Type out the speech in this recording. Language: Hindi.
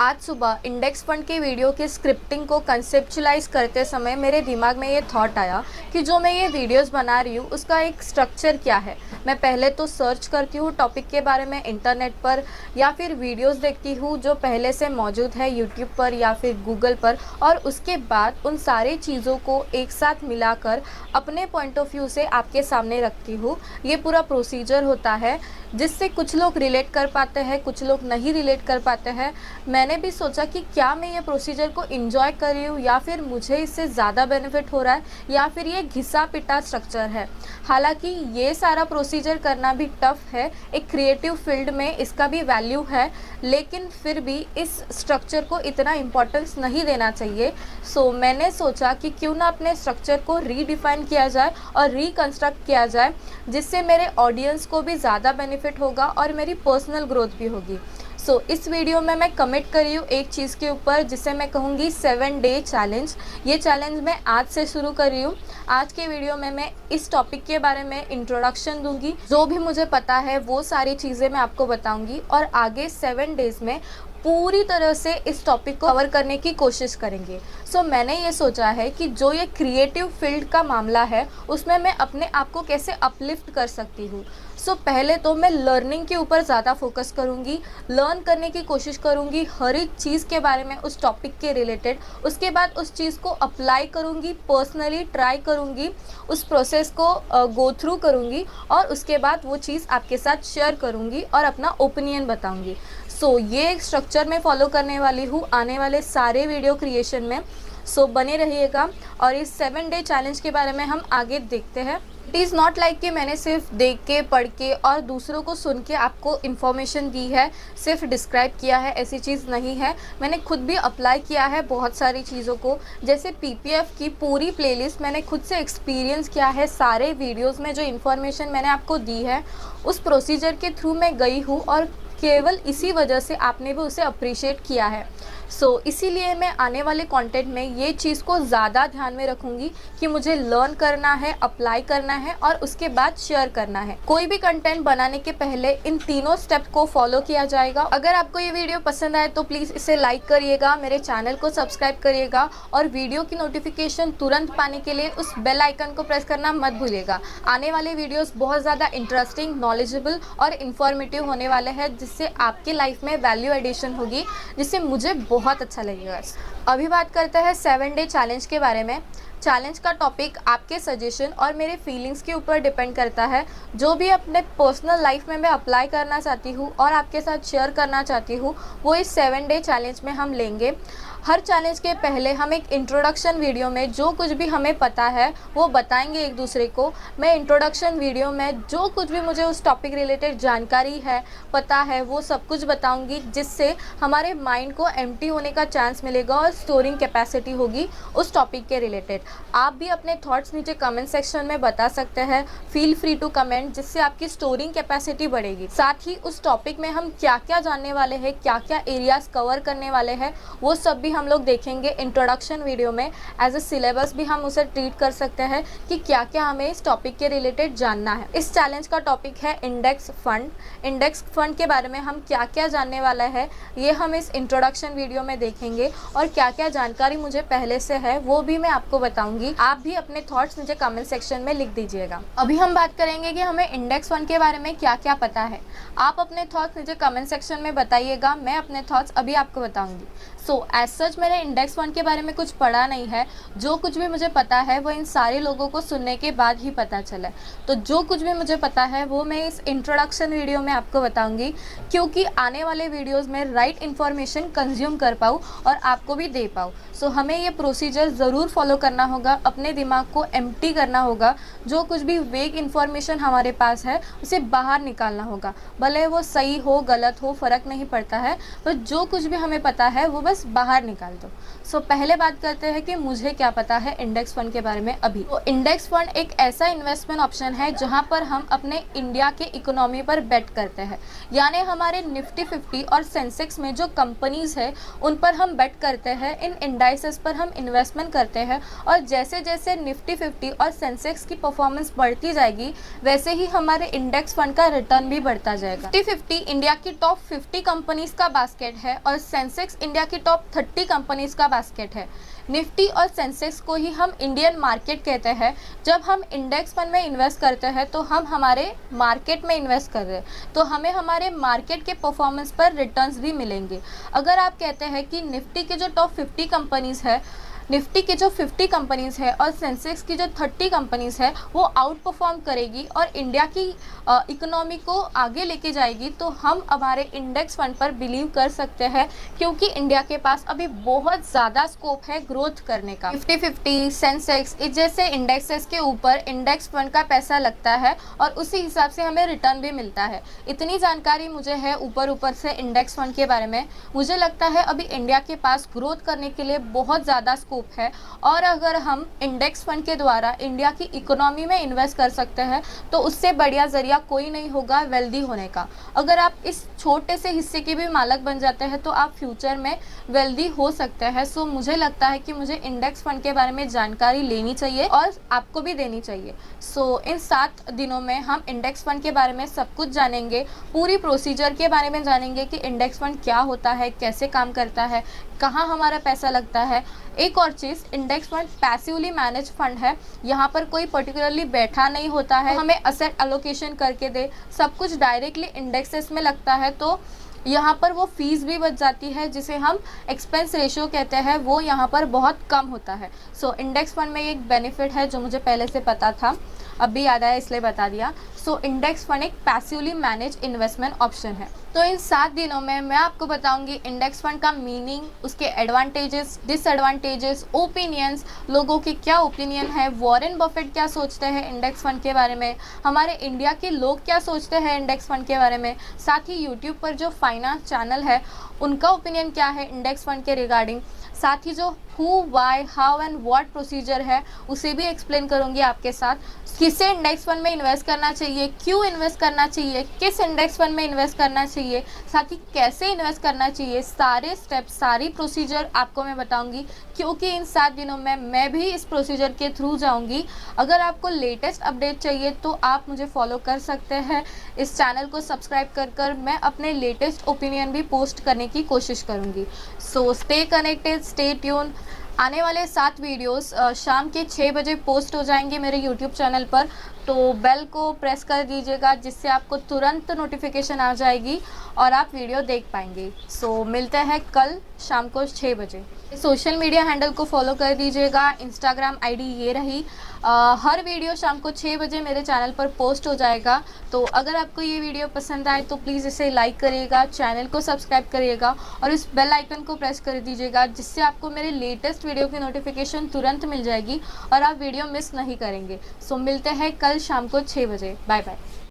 आज सुबह इंडेक्स फंड के वीडियो की स्क्रिप्टिंग को कंसेप्चुलाइज करते समय मेरे दिमाग में ये थॉट आया कि जो मैं ये वीडियोस बना रही हूँ उसका एक स्ट्रक्चर क्या है। मैं पहले तो सर्च करती हूँ टॉपिक के बारे में इंटरनेट पर, या फिर वीडियोस देखती हूँ जो पहले से मौजूद है यूट्यूब पर या फिर गूगल पर, और उसके बाद उन सारी चीज़ों को एक साथ मिलाकर अपने पॉइंट ऑफ व्यू से आपके सामने रखती हूँ। ये पूरा प्रोसीजर होता है जिससे कुछ लोग रिलेट कर पाते हैं, कुछ लोग नहीं रिलेट कर पाते हैं। मैंने भी सोचा कि क्या मैं ये प्रोसीजर को एंजॉय कर रही हूँ या फिर मुझे इससे ज़्यादा बेनिफिट हो रहा है, या फिर ये घिसा पिटा स्ट्रक्चर है। हालांकि ये सारा प्रोसीजर करना भी टफ है, एक क्रिएटिव फील्ड में इसका भी वैल्यू है, लेकिन फिर भी इस स्ट्रक्चर को इतना इम्पोर्टेंस नहीं देना चाहिए। सो मैंने सोचा कि क्यों ना अपने स्ट्रक्चर को रीडिफाइन किया जाए और रिकन्स्ट्रक्ट किया जाए, जिससे मेरे ऑडियंस को भी ज़्यादा बेनिफिट होगा और मेरी पर्सनल ग्रोथ भी होगी। इस वीडियो में मैं कमिट कर रही हूँ एक चीज़ के ऊपर जिसे मैं कहूँगी 7 डे चैलेंज। ये चैलेंज मैं आज से शुरू कर रही हूँ। आज के वीडियो में मैं इस टॉपिक के बारे में इंट्रोडक्शन दूंगी, जो भी मुझे पता है वो सारी चीज़ें मैं आपको बताऊंगी, और आगे 7 डेज़ में पूरी तरह से इस टॉपिक को कवर करने की कोशिश करेंगे। मैंने ये सोचा है कि जो ये क्रिएटिव फील्ड का मामला है उसमें मैं अपने आप को कैसे अपलिफ्ट कर सकती हूँ। पहले तो मैं लर्निंग के ऊपर ज़्यादा फोकस करूँगी, लर्न करने की कोशिश करूँगी हर एक चीज़ के बारे में उस टॉपिक के रिलेटेड। उसके बाद उस चीज़ को अप्लाई करूँगी, पर्सनली ट्राई करूँगी, उस प्रोसेस को गो थ्रू करूँगी, और उसके बाद वो चीज़ आपके साथ शेयर करूँगी और अपना ओपिनियन बताऊँगी। ये एक स्ट्रक्चर मैं फॉलो करने वाली हूँ आने वाले सारे वीडियो क्रिएशन में। बने रहिएगा और इस 7 डे चैलेंज के बारे में हम आगे देखते हैं। इट इज़ नॉट लाइक कि मैंने सिर्फ देख के, पढ़ के और दूसरों को सुन के आपको इन्फॉर्मेशन दी है, सिर्फ डिस्क्राइब किया है, ऐसी चीज़ नहीं है। मैंने खुद भी अप्लाई किया है बहुत सारी चीज़ों को, जैसे पीपीएफ की पूरी प्लेलिस्ट मैंने खुद से एक्सपीरियंस किया है। सारे वीडियोज़ में जो इन्फॉर्मेशन मैंने आपको दी है उस प्रोसीजर के थ्रू मैं गई हूँ, और केवल इसी वजह से आपने भी उसे अप्रिशिएट किया है। इसीलिए मैं आने वाले कंटेंट में ये चीज़ को ज़्यादा ध्यान में रखूँगी कि मुझे लर्न करना है, अप्लाई करना है और उसके बाद शेयर करना है। कोई भी कंटेंट बनाने के पहले इन तीनों स्टेप को फॉलो किया जाएगा। अगर आपको ये वीडियो पसंद आए तो प्लीज़ इसे लाइक करिएगा, मेरे चैनल को सब्सक्राइब करिएगा, और वीडियो की नोटिफिकेशन तुरंत पाने के लिए उस बेल आइकन को प्रेस करना मत भूलिएगा। आने वाले वीडियोज़ बहुत ज़्यादा इंटरेस्टिंग, नॉलेजेबल और इन्फॉर्मेटिव होने वाले हैं, जिससे आपकी लाइफ में वैल्यू एडिशन होगी, जिससे मुझे बहुत अच्छा लगेगा। अभी बात करते हैं 7 डे चैलेंज के बारे में। चैलेंज का टॉपिक आपके सजेशन और मेरे फीलिंग्स के ऊपर डिपेंड करता है। जो भी अपने पर्सनल लाइफ में मैं अप्लाई करना चाहती हूँ और आपके साथ शेयर करना चाहती हूँ, वो इस 7 डे चैलेंज में हम लेंगे। हर चैलेंज के पहले हम एक इंट्रोडक्शन वीडियो में जो कुछ भी हमें पता है वो बताएंगे एक दूसरे को। मैं इंट्रोडक्शन वीडियो में जो कुछ भी मुझे उस टॉपिक रिलेटेड जानकारी है, पता है, वो सब कुछ बताऊंगी, जिससे हमारे माइंड को एम्प्टी होने का चांस मिलेगा और स्टोरिंग कैपेसिटी होगी उस टॉपिक के रिलेटेड। आप भी अपने थॉट्स नीचे कमेंट सेक्शन में बता सकते हैं। फील फ्री टू कमेंट, जिससे आपकी स्टोरिंग कैपेसिटी बढ़ेगी। साथ ही उस टॉपिक में हम क्या क्या जानने वाले हैं, क्या क्या एरियाज कवर करने वाले हैं, वो सब भी हम लोग देखेंगे इंट्रोडक्शन वीडियो में। एज ए सिलेबस भी हम उसे ट्रीट कर सकते हैं कि क्या क्या हमें इस टॉपिक के रिलेटेड जानना है। इस चैलेंज का टॉपिक है इंडेक्स फंड। इंडेक्स फंड के बारे में हम क्या क्या जानने वाला है ये हम इस इंट्रोडक्शन वीडियो में देखेंगे, और क्या क्या जानकारी मुझे पहले से है वो भी मैं आपको बताऊंगी। आप भी अपने थॉट्स मुझे कमेंट सेक्शन में लिख दीजिएगा। अभी हम बात करेंगे कि हमें इंडेक्स फंड के बारे में क्या क्या पता है। आप अपने थॉट्स मुझे कमेंट सेक्शन में बताइएगा, मैं अपने थॉट्स अभी आपको बताऊंगी। एज सच मैंने इंडेक्स फंड के बारे में कुछ पढ़ा नहीं है। जो कुछ भी मुझे पता है वो इन सारे लोगों को सुनने के बाद ही पता चला। तो जो कुछ भी मुझे पता है वो मैं इस इंट्रोडक्शन वीडियो में आपको बताऊंगी, क्योंकि आने वाले वीडियोस में राइट इन्फॉर्मेशन कंज्यूम कर पाऊँ और आपको भी दे पाऊँ। हमें ये प्रोसीजर ज़रूर फॉलो करना होगा, अपने दिमाग को एम्प्टी करना होगा। जो कुछ भी वेग इन्फॉर्मेशन हमारे पास है उसे बाहर निकालना होगा, भले वो सही हो गलत हो फ़र्क नहीं पड़ता है, पर जो कुछ भी हमें पता है वो बस बाहर निकाल दो। पहले बात करते हैं कि मुझे क्या पता है इंडेक्स फंड के बारे में। अभी इंडेक्स फंड एक ऐसा इन्वेस्टमेंट ऑप्शन है जहां पर हम अपने इंडिया के इकोनॉमी पर बेट करते हैं, यानी हमारे निफ्टी 50 और सेंसेक्स में जो कंपनीज है उन पर हम बेट करते हैं, इन इंडाइसेस पर हम इन्वेस्टमेंट करते हैं, और जैसे जैसे निफ्टी 50 और सेंसेक्स की परफॉर्मेंस बढ़ती जाएगी वैसे ही हमारे इंडेक्स फंड का रिटर्न भी बढ़ता जाएगा। निफ्टी 50 इंडिया की टॉप 50 कंपनीज का बास्केट है और सेंसेक्स इंडिया की टॉप 30 कंपनीज का बास्केट है। निफ्टी और सेंसेक्स को ही हम इंडियन मार्केट कहते हैं। जब हम इंडेक्स फंड में इन्वेस्ट करते हैं तो हम हमारे मार्केट में इन्वेस्ट कर रहे हैं, तो हमें हमारे मार्केट के परफॉर्मेंस पर रिटर्न्स भी मिलेंगे। अगर आप कहते हैं कि निफ्टी के जो टॉप 50 कंपनीज है, निफ्टी की जो 50 कंपनीज है और सेंसेक्स की जो 30 कंपनीज है वो आउट परफॉर्म करेगी और इंडिया की इकोनॉमी को आगे लेके जाएगी, तो हम हमारे इंडेक्स फंड पर बिलीव कर सकते हैं, क्योंकि इंडिया के पास अभी बहुत ज़्यादा स्कोप है ग्रोथ करने का। निफ्टी 50, सेंसेक्स इस जैसे इंडेक्सेस के ऊपर इंडेक्स फंड का पैसा लगता है और उसी हिसाब से हमें रिटर्न भी मिलता है। इतनी जानकारी मुझे है ऊपर से इंडेक्स फंड के बारे में। मुझे लगता है अभी इंडिया के पास ग्रोथ करने के लिए बहुत ज़्यादा है और अगर हम इंडेक्स फंड के द्वारा इंडिया की इकोनॉमी में इन्वेस्ट कर सकते हैं तो उससे बढ़िया जरिया कोई नहीं होगा वेल्दी होने का। अगर आप इस छोटे से हिस्से के भी मालिक बन जाते हैं तो आप फ्यूचर में वेल्दी हो सकते हैं। सो मुझे लगता है कि मुझे इंडेक्स फंड के बारे में जानकारी लेनी चाहिए और आपको भी देनी चाहिए। सो इन 7 दिनों में हम इंडेक्स फंड के बारे में सब कुछ जानेंगे, पूरी प्रोसीजर के बारे में जानेंगे कि इंडेक्स फंड क्या होता है, कैसे काम करता है, कहाँ हमारा पैसा लगता है। एक और चीज़, index fund passively manage fund है, यहाँ पर कोई पर्टिकुलरली बैठा नहीं होता है, हमें असेट एलोकेशन करके दे, सब कुछ डायरेक्टली इंडेक्सेस में लगता है, तो यहाँ पर वो फीस भी बच जाती है जिसे हम एक्सपेंस रेशियो कहते हैं, वो यहाँ पर बहुत कम होता है। सो इंडेक्स फंड में एक बेनिफिट है जो मुझे पहले से पता था, अभी याद आया इसलिए बता दिया। सो इंडेक्स फंड एक पैसिवली मैनेज इन्वेस्टमेंट ऑप्शन है। तो इन 7 दिनों में मैं आपको बताऊंगी इंडेक्स फंड का मीनिंग, उसके एडवांटेजेस, डिसएडवांटेजेस, ओपिनियंस, लोगों की क्या ओपिनियन है, वॉरेन बफेट क्या सोचते हैं इंडेक्स फंड के बारे में, हमारे इंडिया के लोग क्या सोचते हैं इंडेक्स फंड के बारे में, साथ ही यूट्यूब पर जो फाइनेंस चैनल है उनका ओपिनियन क्या है इंडेक्स फंड के रिगार्डिंग, साथ ही जो who, why, how and what procedure है उसे भी एक्सप्लेन करूंगी आपके साथ। किसे इंडेक्स फंड में इन्वेस्ट करना चाहिए, क्यों इन्वेस्ट करना चाहिए, किस इंडेक्स फंड में इन्वेस्ट करना चाहिए, साथ ही कैसे इन्वेस्ट करना चाहिए, सारे स्टेप्स, सारी प्रोसीजर आपको मैं बताऊंगी, क्योंकि इन 7 दिनों में मैं भी इस प्रोसीजर के थ्रू जाऊंगी। अगर आपको लेटेस्ट अपडेट चाहिए तो आप मुझे फॉलो कर सकते हैं। इस चैनल को सब्सक्राइब कर मैं अपने लेटेस्ट ओपिनियन भी पोस्ट करने की कोशिश करूँगी। So stay connected, stay tune. आने वाले 7 वीडियोस शाम के 6 बजे पोस्ट हो जाएंगे मेरे यूट्यूब चैनल पर, तो बेल को प्रेस कर दीजिएगा जिससे आपको तुरंत नोटिफिकेशन आ जाएगी और आप वीडियो देख पाएंगे। सो मिलते हैं कल शाम को 6 बजे। सोशल मीडिया हैंडल को फॉलो कर दीजिएगा, इंस्टाग्राम आईडी ये रही। हर वीडियो शाम को 6 बजे मेरे चैनल पर पोस्ट हो जाएगा। तो अगर आपको ये वीडियो पसंद आए तो प्लीज़ इसे लाइक करिएगा, चैनल को सब्सक्राइब करिएगा और इस बेल आइकन को प्रेस कर दीजिएगा जिससे आपको मेरे लेटेस्ट वीडियो की नोटिफिकेशन तुरंत मिल जाएगी और आप वीडियो मिस नहीं करेंगे। सो मिलते हैं कल शाम को 6 बजे। Bye bye.